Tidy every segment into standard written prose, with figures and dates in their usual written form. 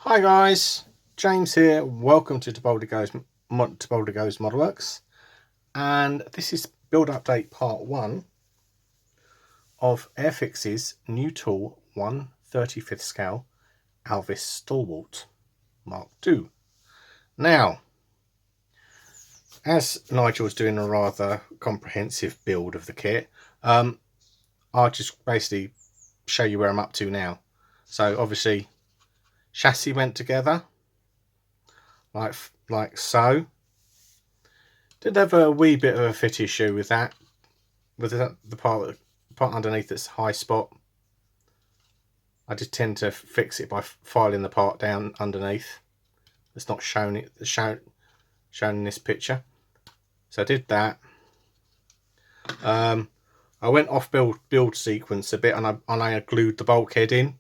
Hi guys, James here. Welcome to Boulder Goes Modelworks, and this is build update part 1 of Airfix's new tool 1/35th scale Alvis Stalwart Mark II. Now, as Nigel's doing a rather comprehensive build of the kit, I'll just basically show you where I'm up to now. So obviously, chassis went together like so. Did have a wee bit of a fit issue with that, with the part underneath that's high spot. I did tend to fix it by filing the part down underneath. It's not shown in this picture. So I did that. I went off build sequence a bit, and I glued the bulkhead in,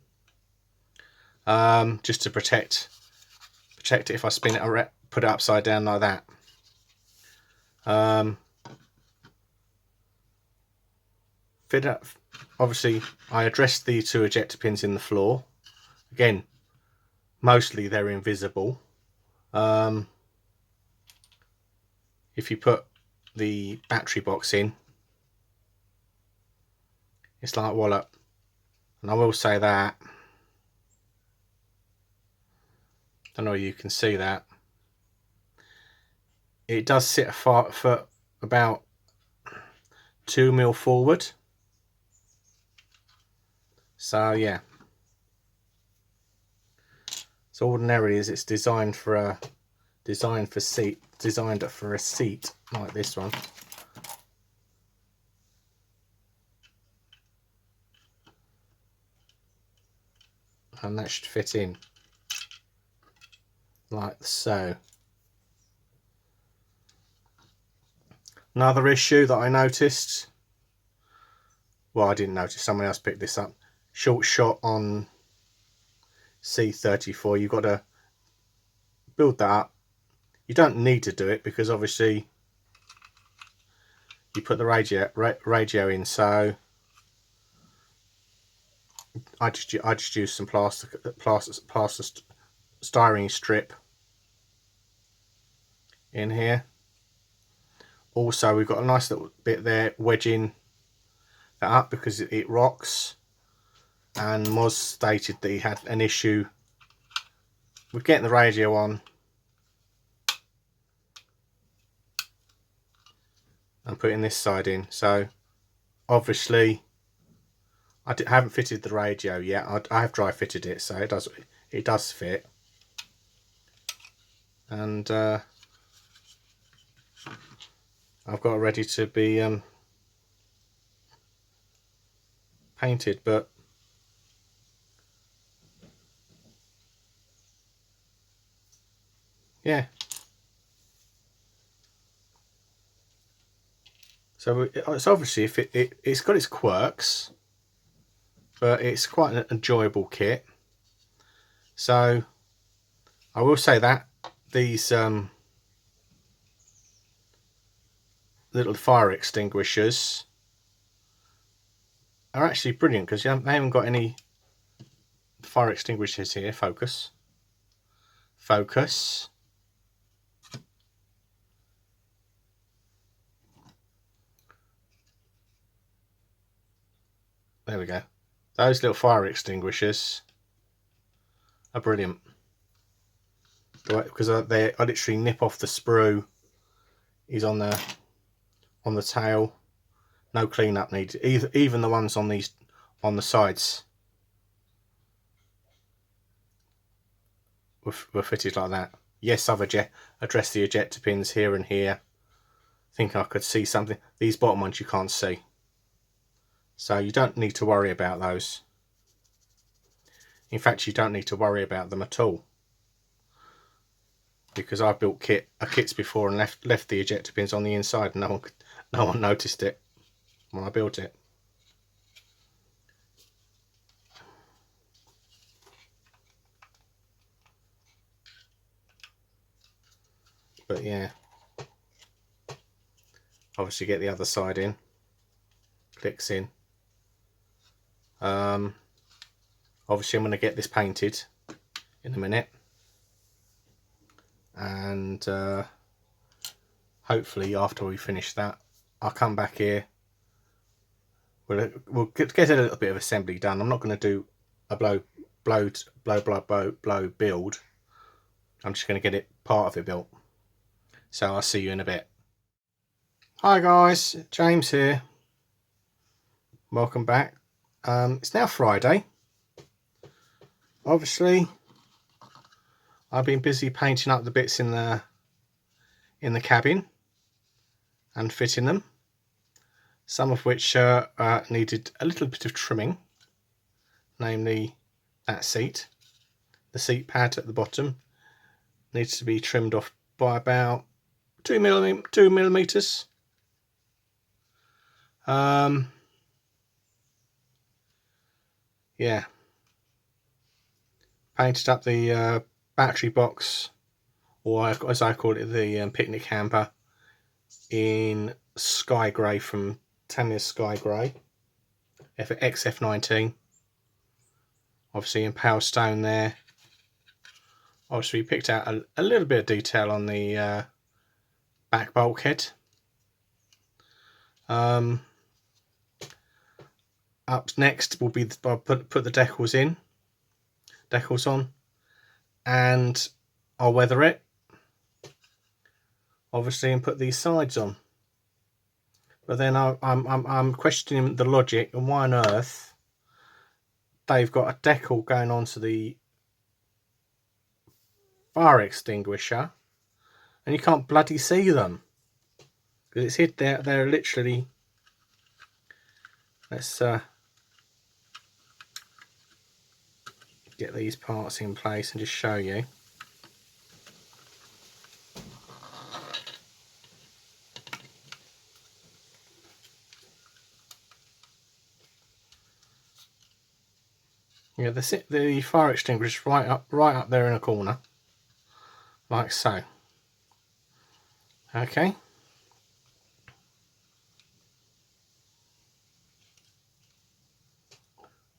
just to protect it if I spin it or put it upside down like that. Fit up. Obviously, I addressed the 2 ejector pins in the floor. Again, mostly they're invisible. If you put the battery box in, it's like wallop. And I will say that, I don't know if you can see that, it does sit for about 2 mil forward. So yeah, so ordinarily it's designed for a seat like this one. And that should fit in like so. Another issue that I noticed, well, I didn't notice, someone else picked this up. Short shot on C34. You've got to build that up. You don't need to do it because obviously you put the radio in. So I just used some plaster styrene strip in here. Also, we've got a nice little bit there wedging that up because it rocks. And Moz stated that he had an issue with getting the radio on and putting this side in. So obviously I haven't fitted the radio yet. I have dry fitted it, so it does fit. And I've got it ready to be painted, but yeah. So it's obviously, if it's got its quirks, but it's quite an enjoyable kit. So I will say that these little fire extinguishers are actually brilliant because they haven't got any fire extinguishers here. Focus. There we go. Those little fire extinguishers are brilliant because I literally nip off the sprue. Is on the tail. No cleanup needed. Even the ones on the sides were fitted like that. Yes, I've addressed the ejector pins here and here. I think I could see something. These bottom ones you can't see, so you don't need to worry about those. In fact, you don't need to worry about them at all, because I've built kits before and left the ejector pins on the inside, and no one noticed it when I built it. But yeah, obviously get the other side in, clicks in. Obviously I'm going to get this painted in a minute, and hopefully after we finish that I'll come back here. We'll get a little bit of assembly done. I'm not going to do a blow build. I'm just going to get it part of it built. So I'll see you in a bit. Hi guys, James here. Welcome back. It's now Friday. Obviously, I've been busy painting up the bits in the cabin and fitting them. Some of which needed a little bit of trimming, namely that seat. The seat pad at the bottom needs to be trimmed off by about 2 millimeters. Yeah. Painted up the battery box, or as I call it, the picnic hamper, in sky grey from Tamiya's Sky Grey, XF19. Obviously in pale stone there. Obviously we picked out a little bit of detail on the back bulkhead. Up next will be I'll put the decals on, and I'll weather it, obviously, and put these sides on. But then I'm questioning the logic and why on earth they've got a decal going on to the fire extinguisher and you can't bloody see them, because it's hid there. They're literally, let's get these parts in place and just show you. Yeah, the fire extinguisher right up there in a corner, like so. Okay.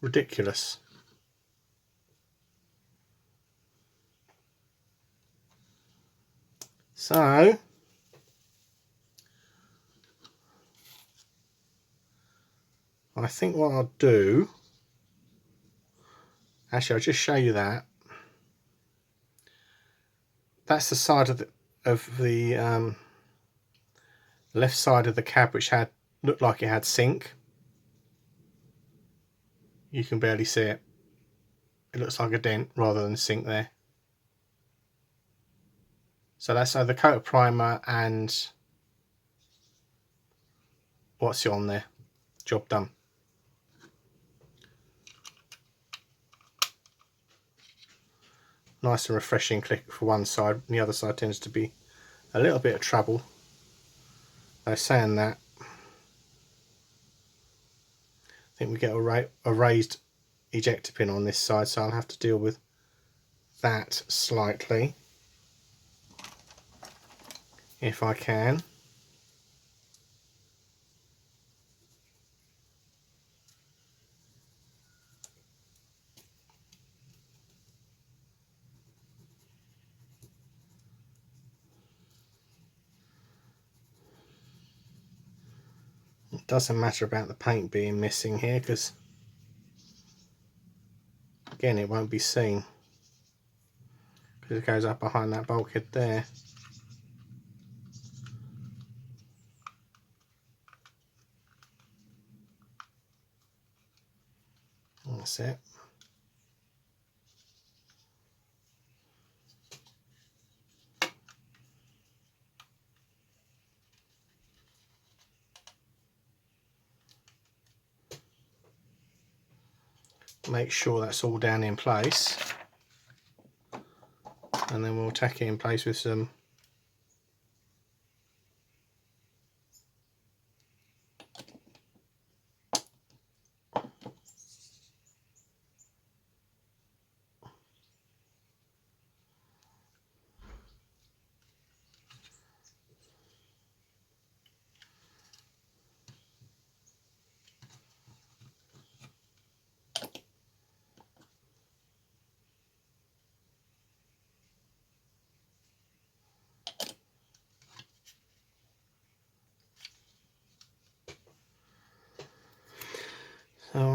Ridiculous. So I think what I'll do, actually I'll just show you that. That's the side of the left side of the cab, which looked like it had sink. You can barely see it. It looks like a dent rather than sink there. So that's the coat of primer and what's it on there. Job done. Nice and refreshing click for one side, and the other side tends to be a little bit of trouble. They're saying that I think we get a raised ejector pin on this side, so I'll have to deal with that slightly if I can. It doesn't matter about the paint being missing here, because again it won't be seen because it goes up behind that bulkhead there. That's it. Make sure that's all down in place, and then we'll tack it in place with some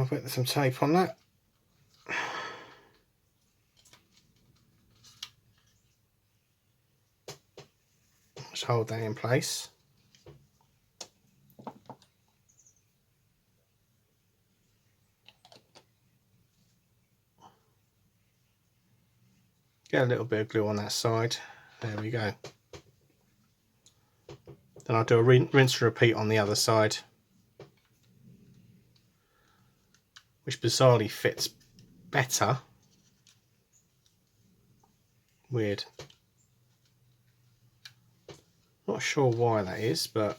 I'll put some tape on that. Just hold that in place. Get a little bit of glue on that side. There we go. Then I'll do a rinse and repeat on the other side, which bizarrely fits better. Weird. Not sure why that is, but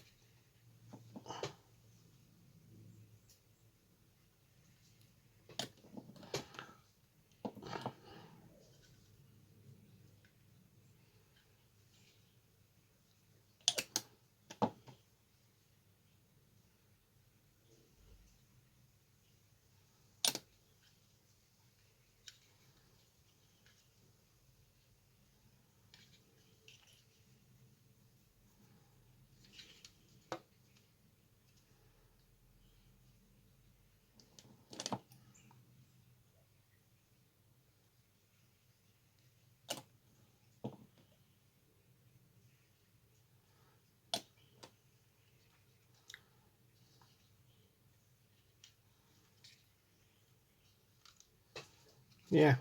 yeah.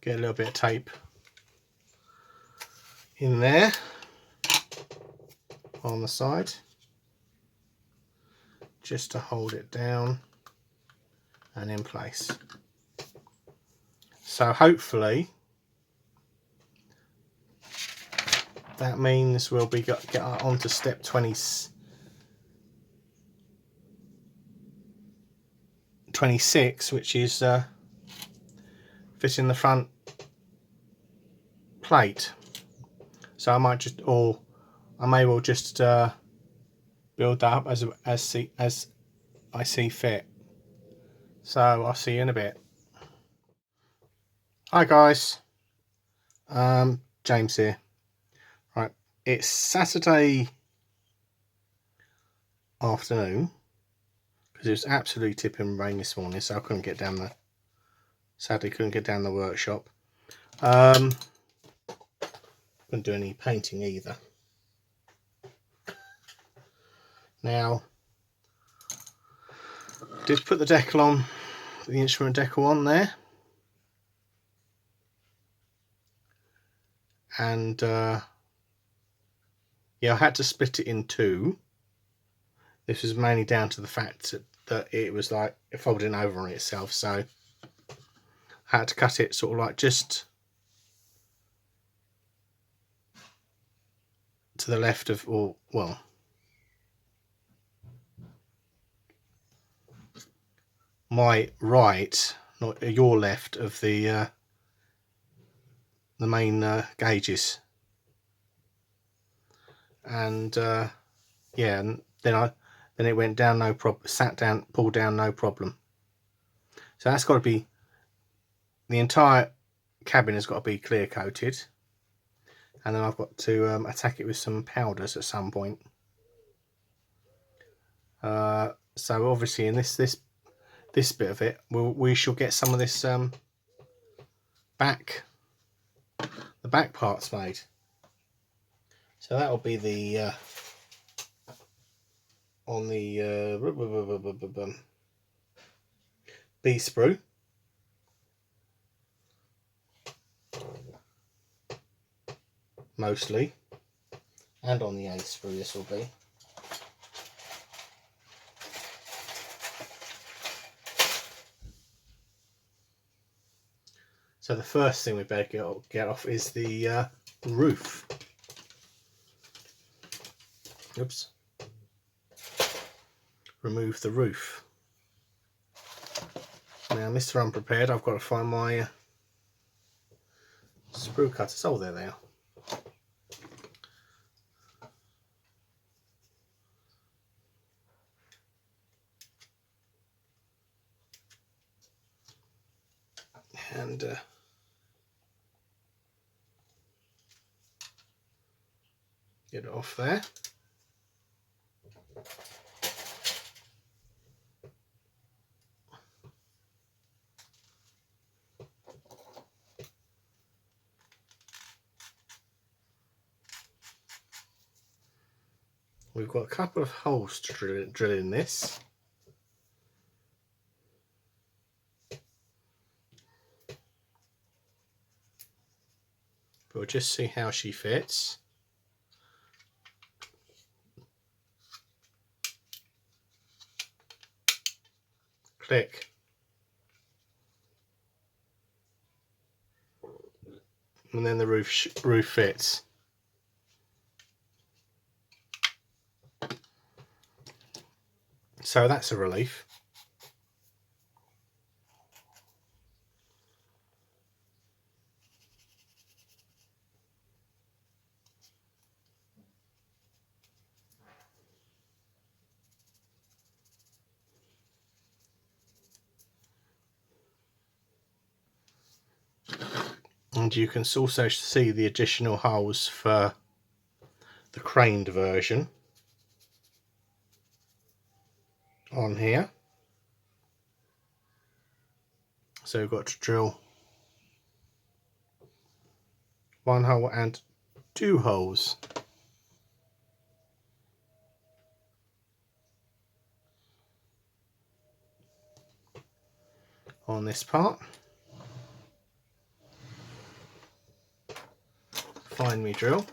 Get a little bit of tape in there on the side, just to hold it down and in place. So hopefully that means we'll be get on to step 26, which is fitting the front plate. So I might just, or I may well just build that up as I see fit. So I'll see you in a bit. Hi guys, James here. Right, it's Saturday afternoon because it was absolutely tipping rain this morning, so I couldn't get down the. Sadly, couldn't get down the workshop. Couldn't do any painting either. Now, did put the decal on, the instrument decal on there, and yeah, I had to split it in two. This was mainly down to the fact that it was like folding over on itself, so I had to cut it sort of like just to the left of, or well, my right, not your left of the main gauges, and yeah, and then it went down no problem, sat down, pulled down no problem. So that's got to be, the entire cabin has got to be clear coated, and then I've got to attack it with some powders at some point. So obviously in this bit of it, we shall get some of this the back parts made. So that'll be the on the B sprue. Mostly, and on the A sprue this will be. So the first thing we better get off is the roof. Oops. Remove the roof. Now, Mr. Unprepared, I've got to find my sprue cutters. Oh, there they are. And Get it off there. We've got a couple of holes to drill in this. But we'll just see how she fits. Click. And then the roof fits. So that's a relief. And you can also see the additional holes for the craned version on here. So we've got to drill 1 hole and 2 holes. On this part. Find me drill.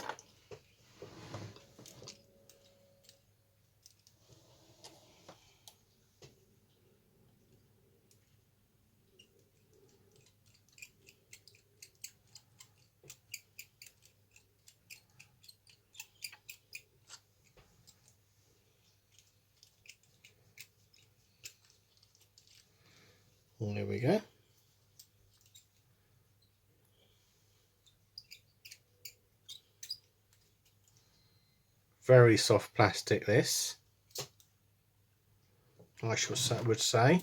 And there we go. Very soft plastic this, I would say.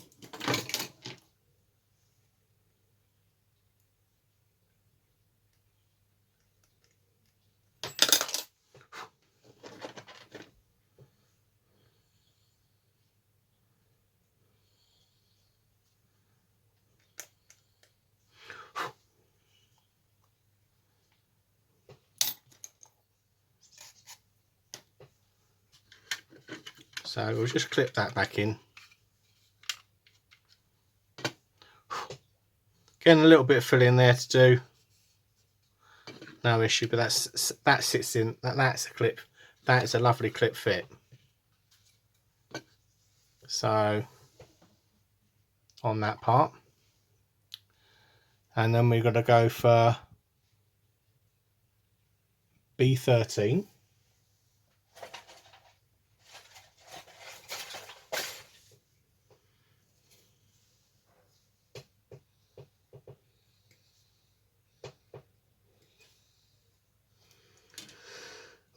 So we'll just clip that back in. Getting a little bit of filling there to do. No issue, but that sits in. That's a clip. That is a lovely clip fit. So on that part, and then we've got to go for B13.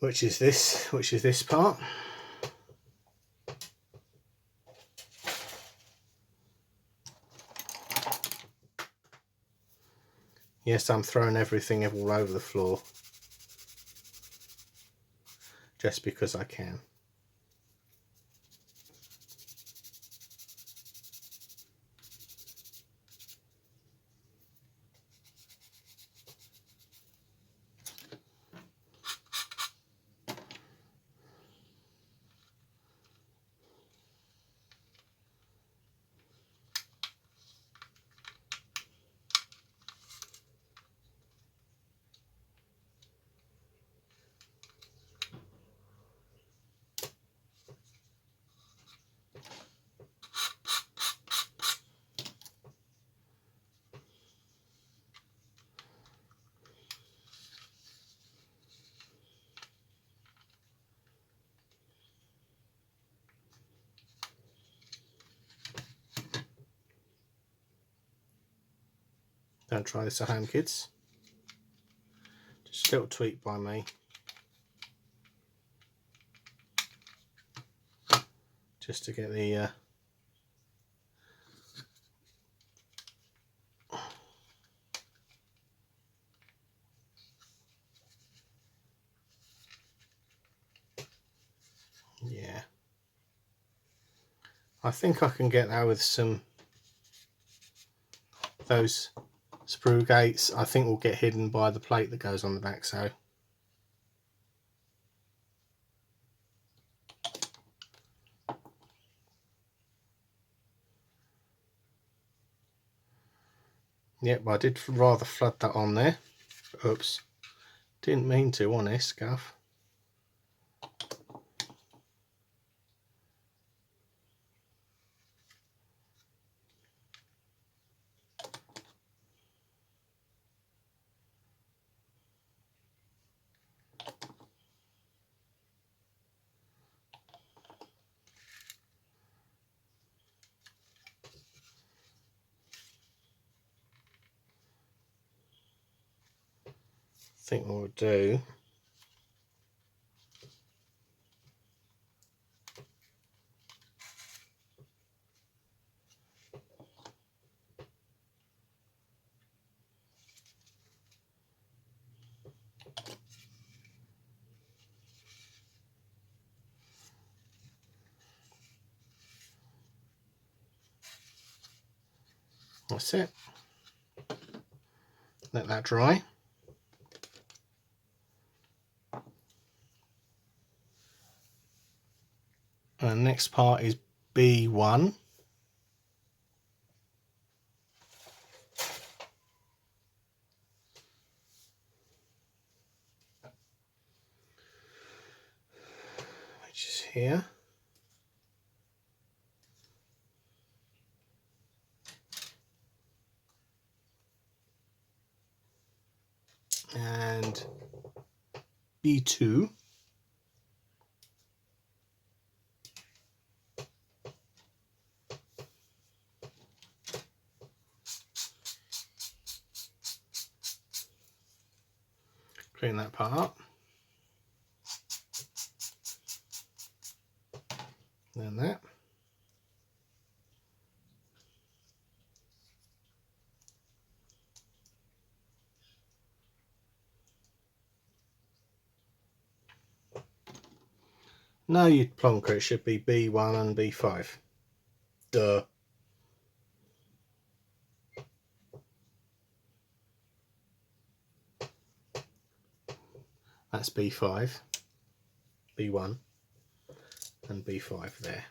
Which is this part. Yes, I'm throwing everything all over the floor just because I can. Don't try this at home, kids. Just a little tweak by me. Just to get the I think I can get that with some those sprue gates. I think will get hidden by the plate that goes on the back, so yep, I did rather flood that on there. Oops, didn't mean to, honest, Guff. I think what we'll do, that's it. Let that dry. And the next part is B1. Which is here. And B2. Clean that part up. Then that. No, you plonker, it should be B1 and B5. Duh. That's B5, B1 and B5 there.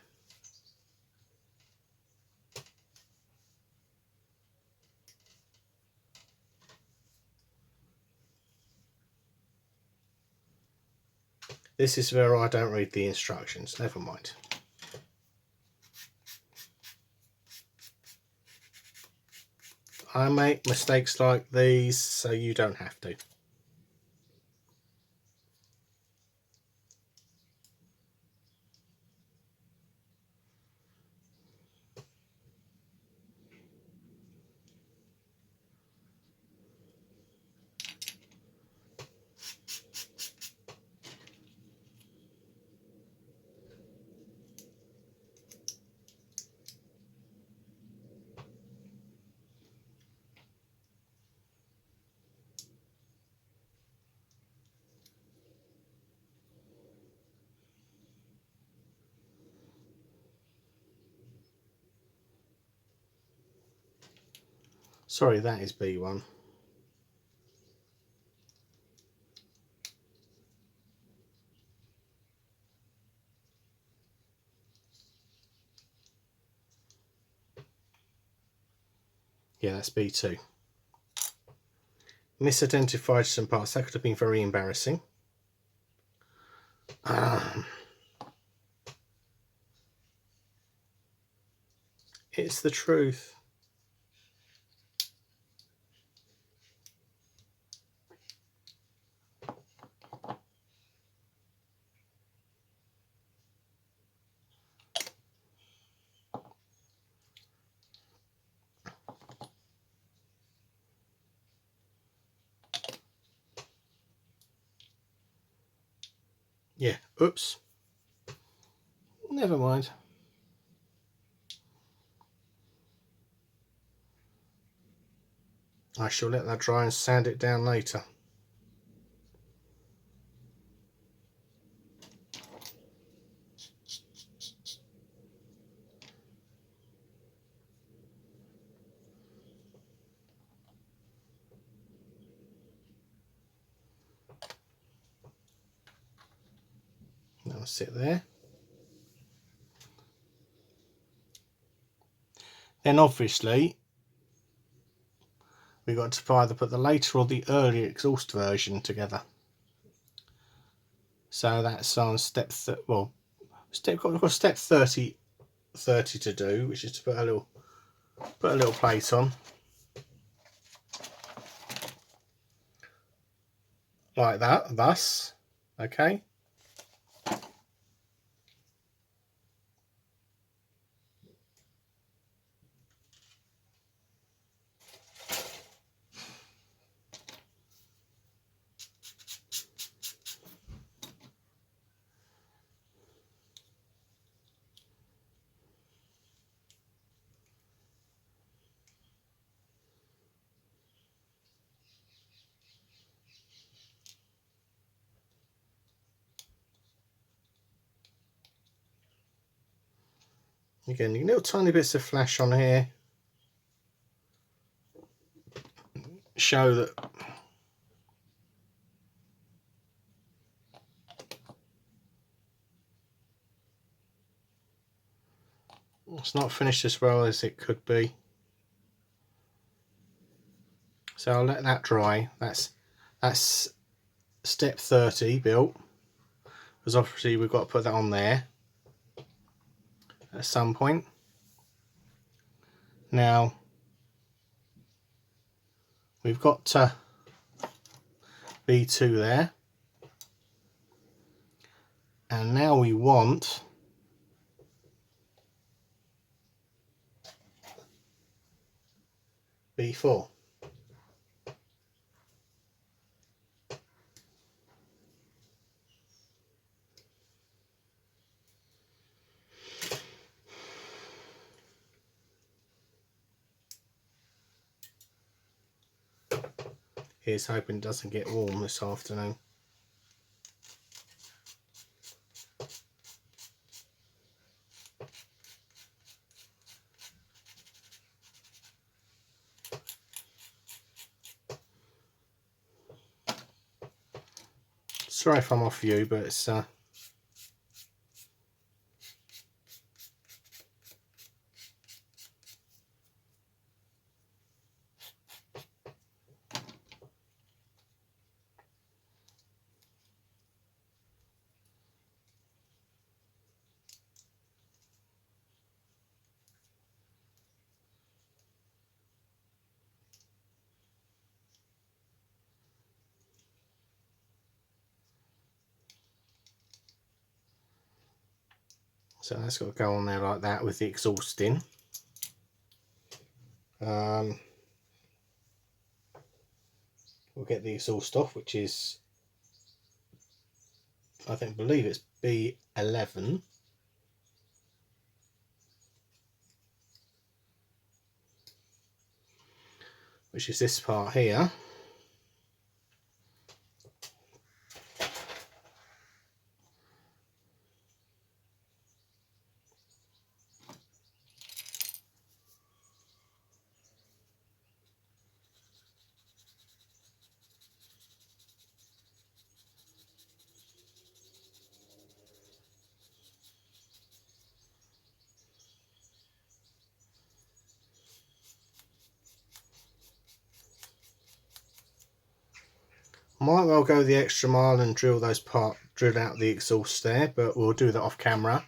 This is where I don't read the instructions, never mind. I make mistakes like these, so you don't have to. Sorry, that is B1. Yeah, that's B2. Misidentified some parts. That could have been very embarrassing. It's the truth. Yeah, oops. Never mind. I shall let that dry and sand it down later. I'll sit there. Then obviously we've got to either put the later or the earlier exhaust version together. So that's on step we've got step 30 to do, which is to put a little plate on like that, thus. Okay. Again, little tiny bits of flash on here show that it's not finished as well as it could be. So I'll let that dry. That's step 30 built, because obviously we've got to put that on there at some point. Now we've got B2 there, and now we want B4. Here's hoping it doesn't get warm this afternoon. Sorry if I'm off view, but it's so that's got to go on there like that with the exhaust in. We'll get the exhaust off, which is, I believe it's B11. Which is this part here. Might well go the extra mile and drill out the exhaust there, but we'll do that off camera.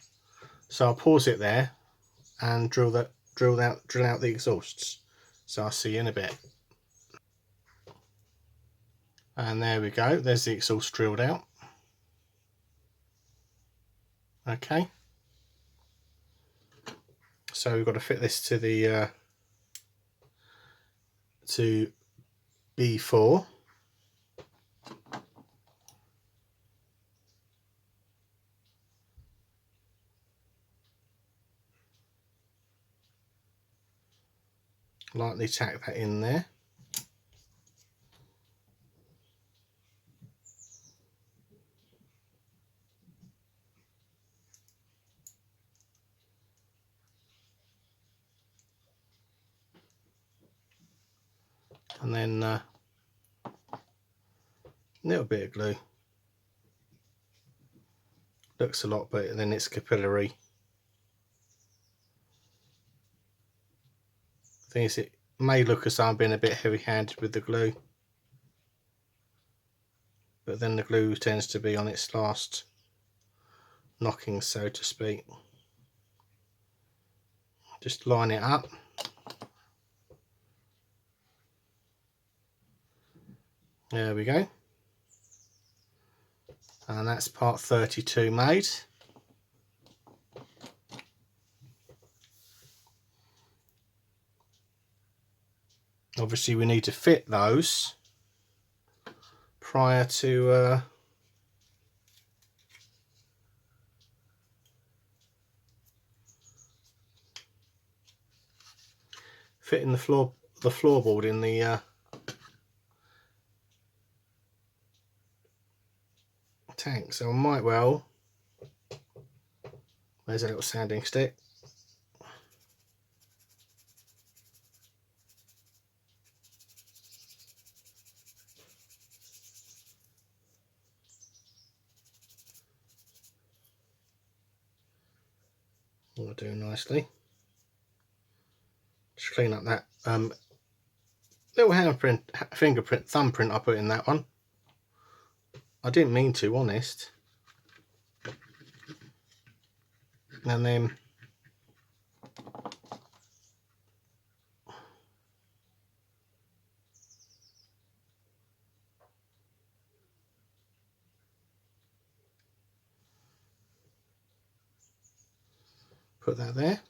So I'll pause it there and drill out the exhausts. So I'll see you in a bit. And there we go, there's the exhaust drilled out. Okay. So we've got to fit this to the to B4. Lightly tack that in there. And then a little bit of glue. looks a lot, but then it's capillary. Thing is, it may look as though I'm being a bit heavy-handed with the glue, but then the glue tends to be on its last knocking, so to speak. Just line it up. There we go. And that's part 32 made. Obviously we need to fit those prior to fitting the floorboard in the tank. So I might well, there's a little sanding stick. Will do nicely. Just clean up that little fingerprint, thumbprint I put in that one. I didn't mean to, honest. And then put that there.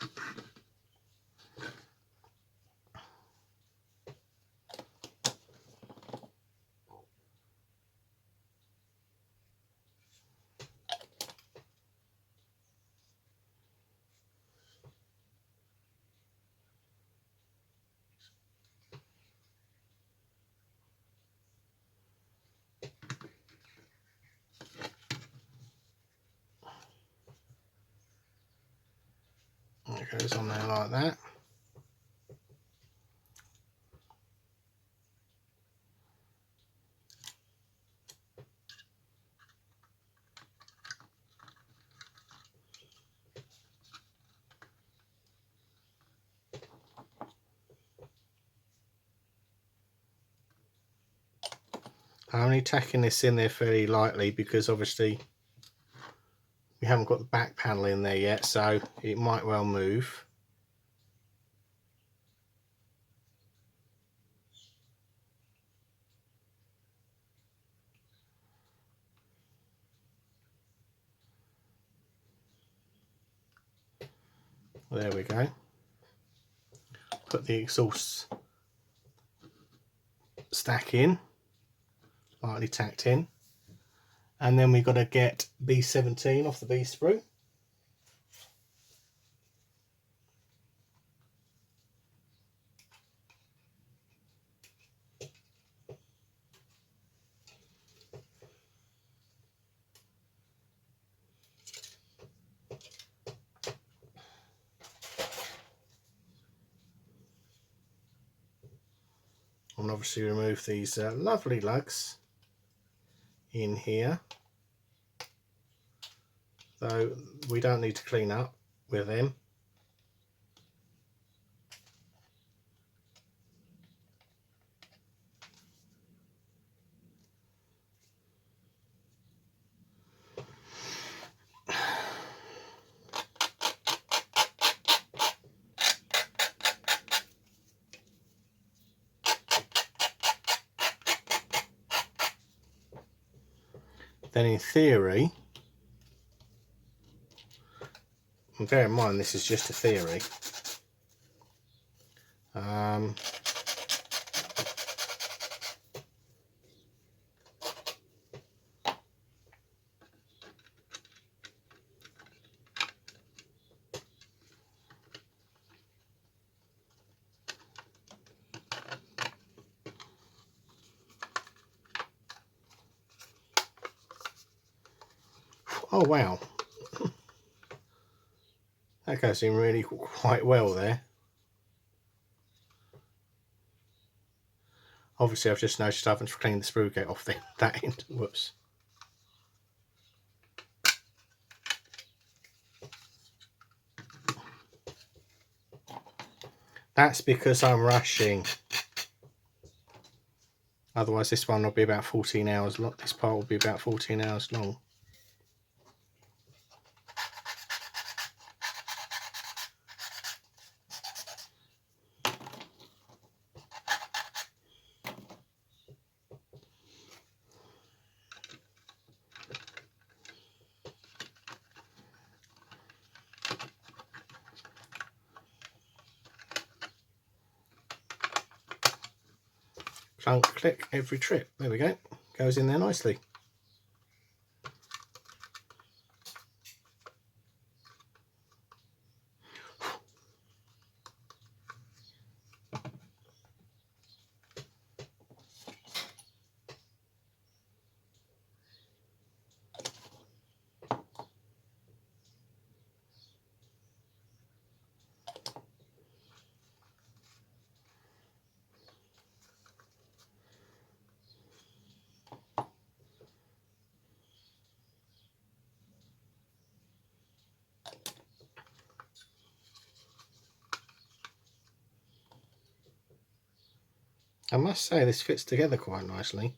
It goes on there like that. I'm only tacking this in there fairly lightly because obviously we haven't got the back panel in there yet, so it might well move. There we go. Put the exhaust stack in, lightly tacked in, and then we've got to get B17 off the B sprue. And obviously remove these lovely lugs in here, though we don't need to clean up with them. Then in theory, and bear in mind this is just a theory, oh wow, that goes in really quite well there. Obviously I've just noticed I haven't cleaned the sprue gate off that end. Whoops. That's because I'm rushing. Otherwise this one will be about 14 hours long. This part will be about 14 hours long. Clunk, click every trip. There we go. Goes in there nicely. I must say this fits together quite nicely.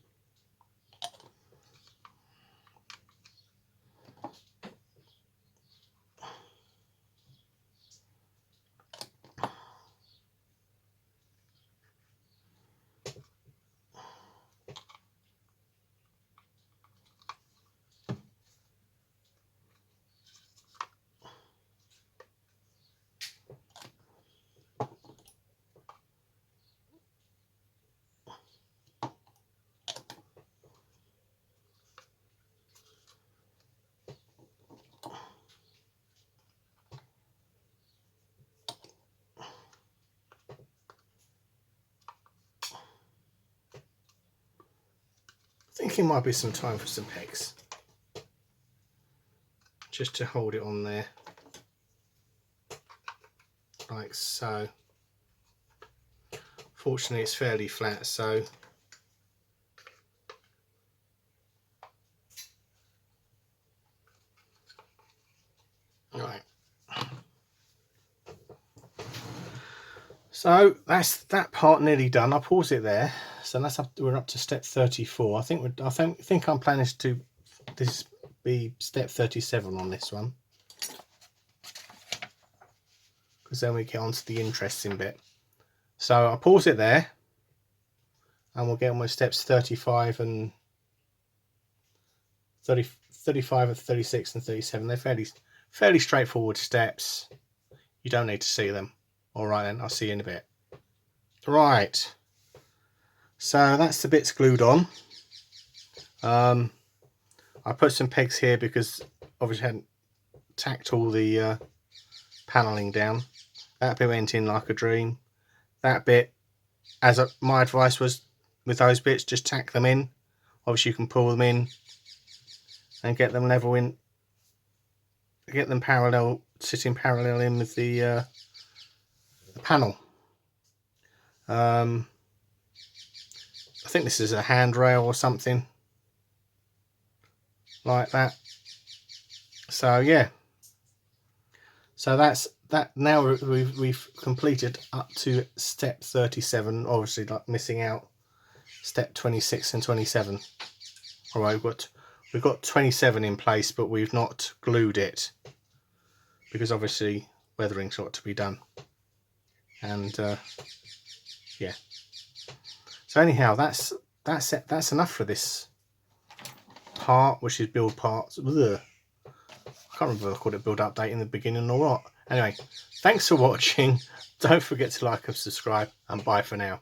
I think it might be some time for some pegs. Just to hold it on there. Like so. Fortunately it's fairly flat, so right. So that's that part nearly done. I'll pause it there. So that's we're up to step 34. I think I'm planning to this be step 37 on this one, because then we get on to the interesting bit. So I'll pause it there and we'll get on with steps 35 and 35 and 36 and 37. They're fairly straightforward steps. You don't need to see them. All right then, I'll see you in a bit. Right, so that's the bits glued on. I put some pegs here because obviously I hadn't tacked all the panelling down. That bit went in like a dream. That bit, my advice was with those bits, just tack them in. Obviously you can pull them in and get them level in, get them parallel, sitting parallel in with the panel. I think this is a handrail or something like that. So yeah, so that's that. Now we've completed up to step 37. Obviously, like missing out step 26 and 27. All right, we've got 27 in place, but we've not glued it because obviously weathering's got to be done. And yeah. So anyhow, that's it. That's enough for this part, which is build parts. Ugh. I can't remember if I called it build update in the beginning or what. Anyway, thanks for watching. Don't forget to like and subscribe, and bye for now.